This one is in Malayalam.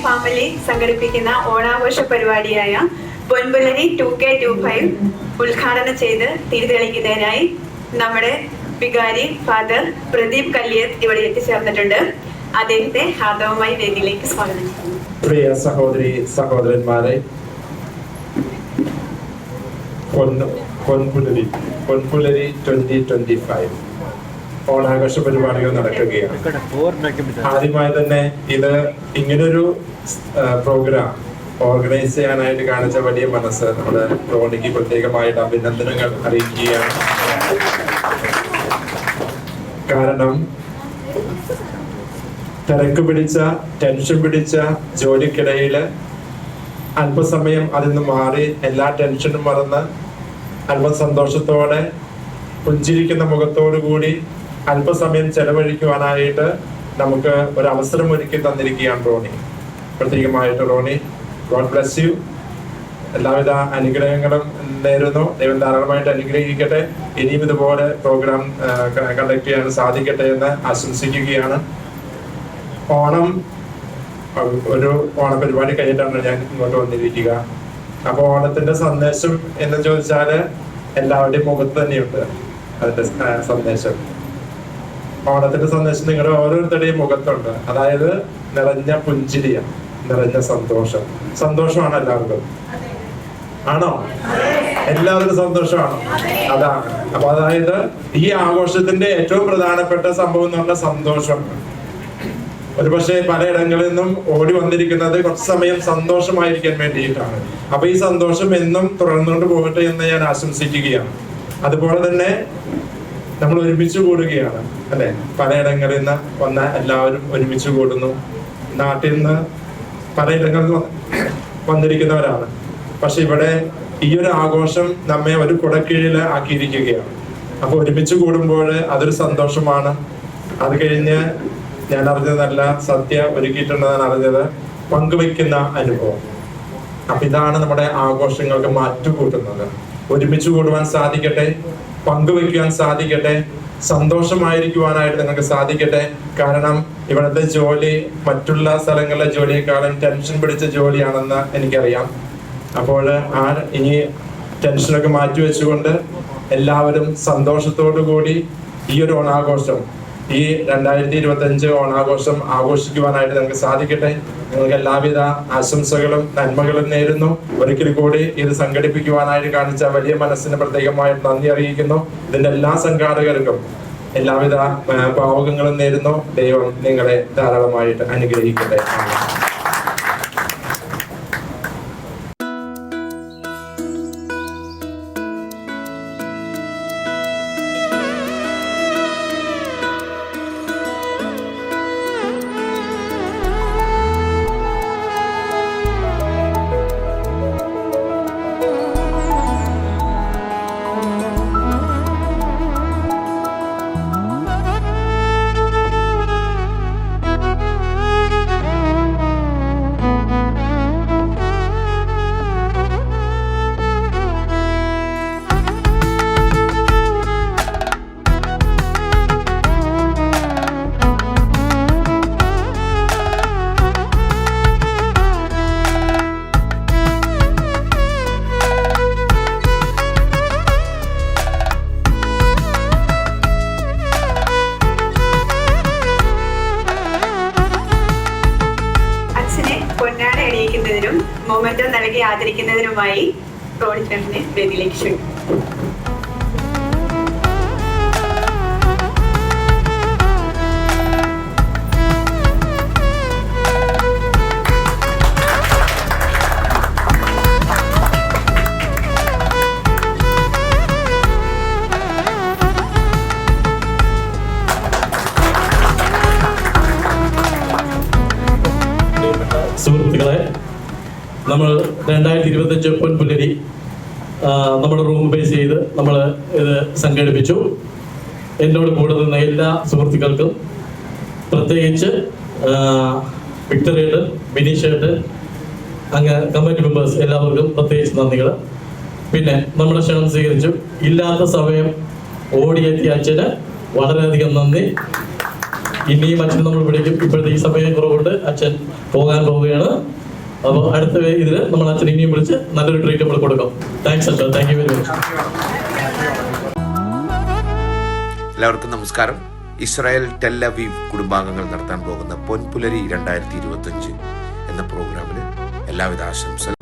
ഫാമിലി സംഘടിപ്പിക്കുന്ന ഓണാഘോഷ പരിപാടിയായ പൊൻപുലരി 2K25 ഉദ്ഘാടനം ചെയ്ത് തിരിതെളിക്കുന്നതിനായി നമ്മുടെ വികാരി ഫാദർ പ്രദീപ് കല്ലിയത്ത് ഇവിടെ എത്തിച്ചേർന്നിട്ടുണ്ട്. അദ്ദേഹത്തെ ഹാർദവമായി വേദിയിലേക്ക് സ്വാഗതം ചെയ്യുന്നു. പ്രിയ സഹോദരി സഹോദരന്മാരെ, പൊൻപുലരി 2025 ഓണാഘോഷ പരിപാടികൾ നടക്കുകയാണ്. ആദ്യമായി തന്നെ ഇത് ഇങ്ങനൊരു പ്രോഗ്രാം ഓർഗനൈസ് ചെയ്യാനായിട്ട് കാണിച്ച വലിയ മനസ്സ് നമ്മുടെ റോണിക്ക് പ്രത്യേകമായിട്ട് അഭിനന്ദനങ്ങൾ അറിയിക്കുകയാണ്. കാരണം തിരക്ക് പിടിച്ച ടെൻഷൻ പിടിച്ച ജോലിക്കിടയിൽ അല്പസമയം അതിൽ നിന്ന് മാറി എല്ലാ ടെൻഷനും മറന്ന് അല്പ സന്തോഷത്തോടെ പുഞ്ചിരിക്കുന്ന മുഖത്തോടു കൂടി അല്പസമയം ചെലവഴിക്കുവാനായിട്ട് നമുക്ക് ഒരു അവസരം ഒരുക്കി തന്നിരിക്കുകയാണ് റോണി. പ്രത്യേകമായിട്ട് റോണി, ഗോഡ് ബ്ലെസ് യു. എല്ലാവിധ അനുഗ്രഹങ്ങളും നേരുന്നു. ദൈവം ധാരാളമായിട്ട് അനുഗ്രഹിക്കട്ടെ. ഇനിയും ഇതുപോലെ പ്രോഗ്രാം കണ്ടക്ട് ചെയ്യാൻ സാധിക്കട്ടെ എന്ന് ആശംസിക്കുകയാണ്. ഓണം ഒരു ഓണപരിപാടി കഴിഞ്ഞിട്ടാണ് ഞാൻ ഇങ്ങോട്ട് വന്നിരിക്കുക. അപ്പൊ ഓണത്തിന്റെ സന്ദേശം എന്ന് ചോദിച്ചാല് എല്ലാവരുടെയും മുഖത്ത് തന്നെയുണ്ട് അതിന്റെ സന്ദേശം. ഓണത്തിന്റെ സന്ദേശം നിങ്ങളുടെ ഓരോരുത്തരുടെയും മുഖത്തുണ്ട്. അതായത് നിറഞ്ഞ പുഞ്ചിരിയാണ്, നിറഞ്ഞ സന്തോഷം. സന്തോഷമാണ് എല്ലാവർക്കും. ആണോ? എല്ലാവർക്കും സന്തോഷമാണോ? അതാണ്. അപ്പൊ അതായത് ഈ ആഘോഷത്തിന്റെ ഏറ്റവും പ്രധാനപ്പെട്ട സംഭവം എന്ന് പറഞ്ഞാൽ സന്തോഷമാണ്. ഒരുപക്ഷെ പലയിടങ്ങളിൽ നിന്നും ഓടി വന്നിരിക്കുന്നത് കുറച്ച് സമയം സന്തോഷമായിരിക്കാൻ വേണ്ടിയിട്ടാണ്. അപ്പൊ ഈ സന്തോഷം എന്നും തുടർന്നുകൊണ്ട് പോകട്ടെ എന്ന് ഞാൻ ആശംസിക്കുകയാണ്. അതുപോലെ തന്നെ നമ്മൾ ഒരുമിച്ച് കൂടുകയാണ് അല്ലെ. പലയിടങ്ങളിൽ നിന്ന് വന്ന എല്ലാവരും ഒരുമിച്ച് കൂടുന്നു. നാട്ടിൽ നിന്ന് പലയിടങ്ങളിൽ നിന്ന് വന്നിരിക്കുന്നവരാണ്. പക്ഷെ ഇവിടെ ഈ ഒരു ആഘോഷം നമ്മെ ഒരു കുടക്കീഴിൽ ആക്കിയിരിക്കുകയാണ്. അപ്പൊ ഒരുമിച്ച് കൂടുമ്പോൾ അതൊരു സന്തോഷമാണ്. അത് കഴിഞ്ഞ് ഞാൻ അറിഞ്ഞതല്ല, സദ്യ ഒരുക്കിയിട്ടുണ്ടെന്നാണ് അറിഞ്ഞത്, പങ്കുവെക്കുന്ന അനുഭവം. അപ്പൊ ഇതാണ് നമ്മുടെ ആഘോഷങ്ങൾക്ക് മാറ്റുകൂട്ടുന്നത്. ഒരുമിച്ച് കൂടുവാൻ സാധിക്കട്ടെ, പങ്കുവെക്കുവാൻ സാധിക്കട്ടെ, സന്തോഷമായിരിക്കുവാനായിട്ട് നിങ്ങൾക്ക് സാധിക്കട്ടെ. കാരണം ഇവിടുത്തെ ജോലി മറ്റുള്ള സ്ഥലങ്ങളിലെ ജോലിയെക്കാളും ടെൻഷൻ പിടിച്ച ജോലിയാണെന്ന് എനിക്കറിയാം. അപ്പോൾ ഇനി ടെൻഷനൊക്കെ മാറ്റിവെച്ചുകൊണ്ട് എല്ലാവരും സന്തോഷത്തോടു കൂടി ഈ ഒരു ഓണാഘോഷം, ഈ 2025 ഓണാഘോഷം ആഘോഷിക്കുവാനായിട്ട് നിങ്ങൾക്ക് സാധിക്കട്ടെ. നിങ്ങൾക്ക് എല്ലാവിധ ആശംസകളും നന്മകളും നേരുന്നു. ഒരിക്കൽ കൂടി ഇത് സംഘടിപ്പിക്കുവാനായിട്ട് കാണിച്ച വലിയ മനസ്സിന് പ്രത്യേകമായിട്ട് നന്ദി അറിയിക്കുന്നു. ഇതിന്റെ എല്ലാ സംഘാടകർക്കും എല്ലാവിധ ഭാവുകങ്ങളും നേരുന്നു. ദൈവം നിങ്ങളെ ധാരാളമായിട്ട് അനുഗ്രഹിക്കട്ടെ. മൊമെന്റോ നൽകി ആദരിക്കുന്നതിനുമായി റോണിച്ചേട്ടനെ വേദിയിലേക്ക് ക്ഷണിക്കുന്നു. സുഹൃത്തുക്കളെ, നമ്മൾ 2025 പൊൻപുലരി നമ്മുടെ റൂം ബേസ് ചെയ്ത് നമ്മൾ ഇത് സംഘടിപ്പിച്ചു. എന്നോട് കൂടെ നിന്ന എല്ലാ സുഹൃത്തുക്കൾക്കും, പ്രത്യേകിച്ച് വിക്ടറേട്ട്, ബിനീഷേട്ട്, അങ്ങ് കമ്മിറ്റി മെമ്പേഴ്സ് എല്ലാവർക്കും പ്രത്യേകിച്ച് നന്ദികൾ. പിന്നെ നമ്മുടെ ക്ഷണം സ്വീകരിച്ചു ഇല്ലാത്ത സമയം ഓടിയെത്തിയ അച്ഛന് വളരെയധികം നന്ദി. ഇനിയും അച്ഛൻ നമ്മൾ വിളിക്കും. ഇപ്പോഴത്തെ ഈ സമയം കുറവുകൊണ്ട് അച്ഛൻ പോകാൻ പോവുകയാണ്. അപ്പോൾ അടുത്ത ഇതിൽ നമ്മൾ അച്ഛൻ ഇനിയും വിളിച്ച് നല്ലൊരു ട്രീറ്റ് നമ്മൾ കൊടുക്കാം. താങ്ക്സ് അച്ഛൻ, താങ്ക് യു വെരി മച്ച്. എല്ലാവർക്കും നമസ്കാരം. ഇസ്രായേൽ ടെൽ അവീവ് കുടുംബാംഗങ്ങൾ നടത്താൻ പോകുന്ന പൊൻപുലരി 2025 എന്ന പ്രോഗ്രാമിന് എല്ലാവിധ ആശംസകൾ.